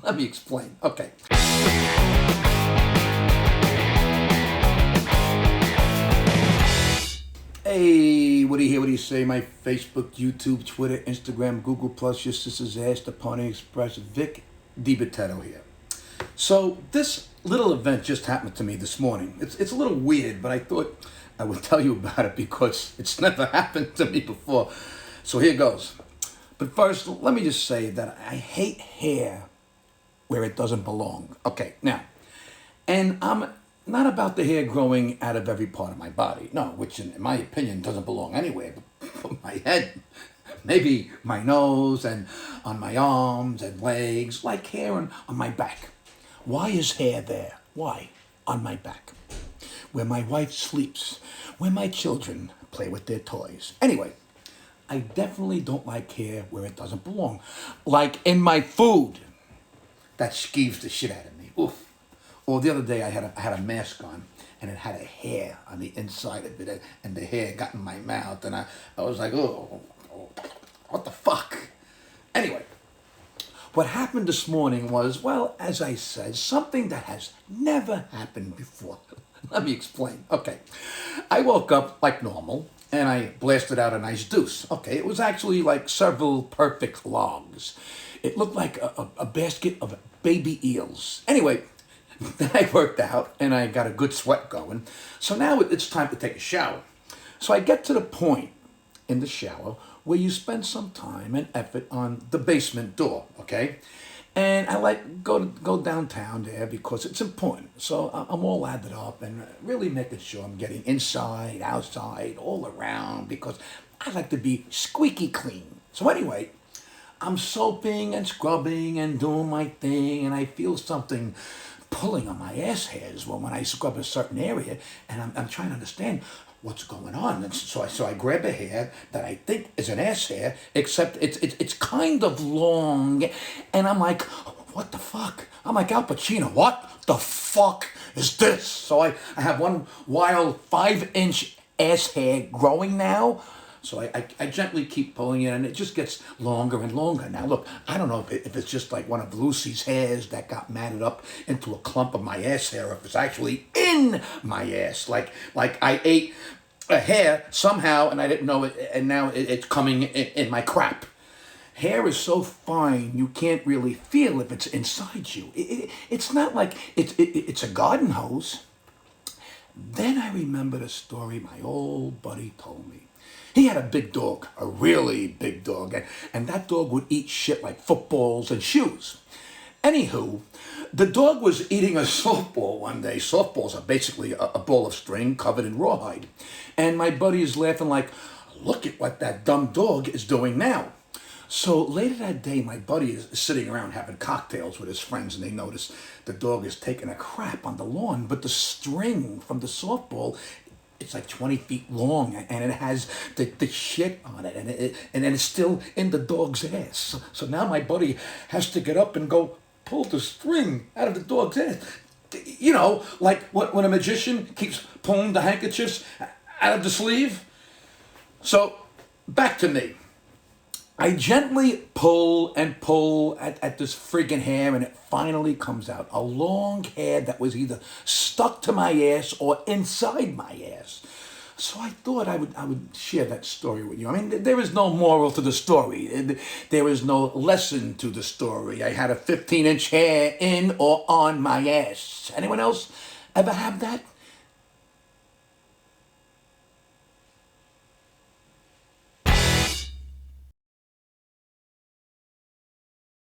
Let me explain. Okay. Hey, what do you hear? What do you say? My Facebook, YouTube, Twitter, Instagram, Google Plus, your sister's ass, the Pony Express, Vic Dibitetto here. So this little event just happened to me this morning. It's a little weird, but I thought I would tell you about it because it's never happened to me before. So here goes. But first, let me just say that I hate hair where it doesn't belong. Okay, now, and I'm not about the hair growing out of every part of my body. No, which in my opinion doesn't belong anywhere but my head. Maybe my nose and on my arms and legs, like hair on my back. Why is hair there? Why? On my back. Where my wife sleeps, where my children play with their toys. Anyway, I definitely don't like hair where it doesn't belong. Like in my food. That skeeves the shit out of me. Oof. Or the other day I had a mask on and it had a hair on the inside of it and the hair got in my mouth and I was like, oh, what the fuck? Anyway, what happened this morning was, well, as I said, something that has never happened before. Let me explain. Okay, I woke up like normal and I blasted out a nice deuce. Okay, it was actually like several perfect logs. It looked like a basket of baby eels. Anyway, then I worked out and I got a good sweat going. So now it's time to take a shower. So I get to the point in the shower where you spend some time and effort on the basement door, okay? And I like go downtown there because it's important. So I'm all lathered up and really making sure I'm getting inside, outside, all around because I like to be squeaky clean. So anyway, I'm soaping and scrubbing and doing my thing and I feel something pulling on my ass hairs when I scrub a certain area and I'm trying to understand what's going on. And so I grab a hair that I think is an ass hair, except it's kind of long, and I'm like, what the fuck? I'm like Al Pacino, what the fuck is this? So I have one wild 5-inch ass hair growing now. So I gently keep pulling it, and it just gets longer and longer. Now, look, I don't know if it's just like one of Lucy's hairs that got matted up into a clump of my ass hair, or if it's actually in my ass. Like I ate a hair somehow, and I didn't know it, and now it's coming in my crap. Hair is so fine, you can't really feel if it's inside you. It's not like it's a garden hose. Then I remembered a story my old buddy told me. He had a big dog, a really big dog, and that dog would eat shit like footballs and shoes. Anywho, the dog was eating a softball one day. Softballs are basically a ball of string covered in rawhide. And my buddy is laughing like, look at what that dumb dog is doing now. So later that day, my buddy is sitting around having cocktails with his friends, and they notice the dog is taking a crap on the lawn, but the string from the softball, it's like 20 feet long, and it has the shit on it, and then it's still in the dog's ass. So now my buddy has to get up and go pull the string out of the dog's ass. You know, like when a magician keeps pulling the handkerchiefs out of the sleeve. So back to me. I gently pull and pull at this friggin' hair, and it finally comes out. A long hair that was either stuck to my ass or inside my ass. So I thought I would share that story with you. I mean, there is no moral to the story. There is no lesson to the story. I had a 15-inch hair in or on my ass. Anyone else ever have that?